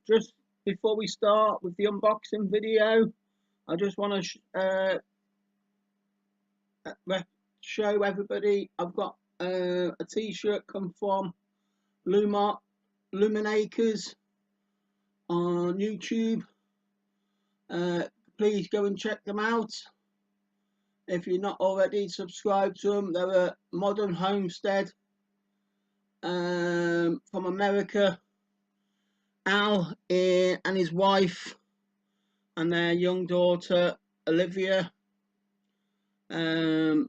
Just before we start with the unboxing video, I just want to show everybody I've got a t-shirt come from Luminacres on YouTube. Please go and check them out. If you're not already subscribed to them, they're a modern homestead from America. Al and his wife and their young daughter Olivia have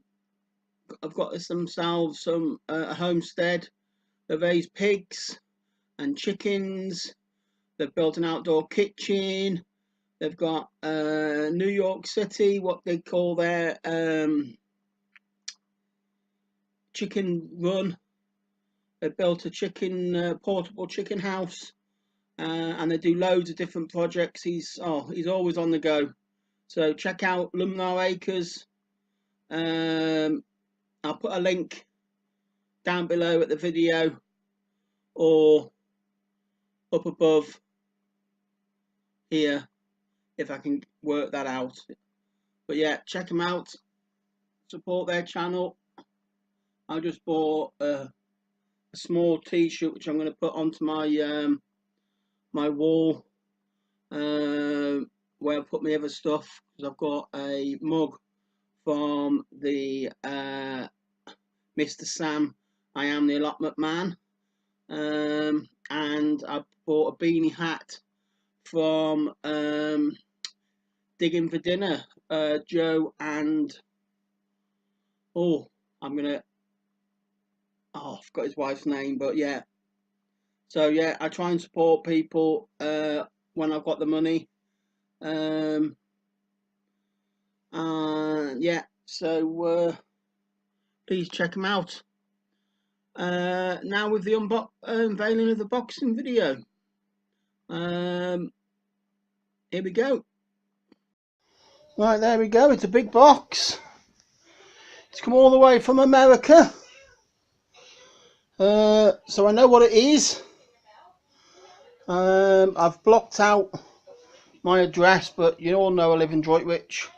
got themselves a homestead. They raise pigs and chickens. They've built an outdoor kitchen. They've got New York City, what they call their chicken run. They built a portable chicken house. And they do loads of different projects. He's always on the go. So check out Luminar Acres. I'll put a link down below at the video or up above here if I can work that out. But yeah, check them out. Support their channel. I just bought a small t-shirt which I'm going to put onto my my wall where I put my other stuff, because I've got a mug from the Mr. Sam, I Am the Allotment Man, and I bought a beanie hat from Digging for Dinner, Joe and I forgot his wife's name, but yeah. So yeah, I try and support people when I've got the money. Yeah, so please check them out. Now with the unveiling of the boxing video. Here we go. Right, there we go. It's a big box. It's come all the way from America. So I know what it is. I've blocked out my address, but you all know I live in Droitwich,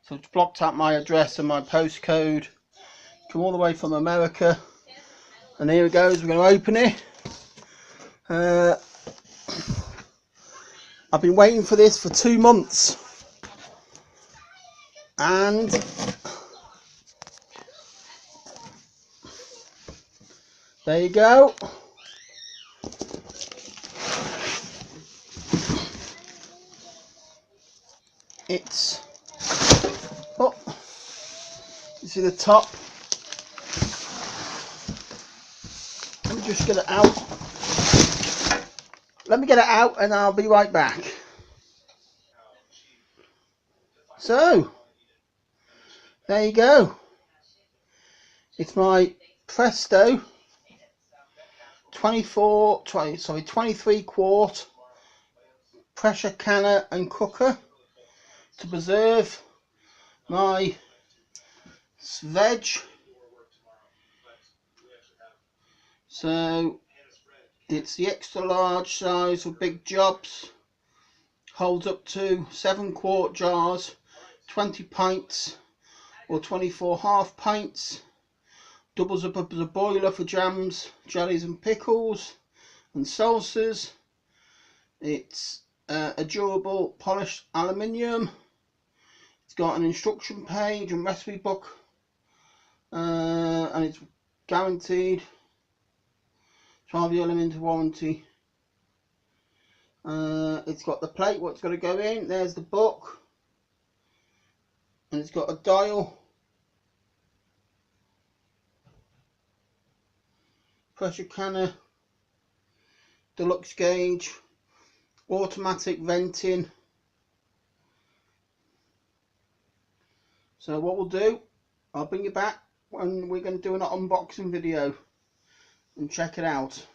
so I've blocked out my address and my postcode. Come all the way from America, and here it goes. We're going to open it. I've been waiting for this for 2 months, and there you go. It's you see the top. Let me just get it out. Let me get it out and I'll be right back. So there you go. It's my Presto 23 quart pressure canner and cooker to preserve my veg. So it's the extra large size for big jobs. Holds up to 7 quart jars, 20 pints or 24 half pints. Doubles up as a boiler for jams, jellies and pickles and salsas. It's a durable polished aluminium. It's got an instruction page and recipe book, and it's guaranteed 12-year limited warranty. It's got the plate what's going to go in. There's the book, and it's got a dial, pressure canner, deluxe gauge, automatic venting. So what we'll do, I'll bring you back when we're going to do an unboxing video and check it out.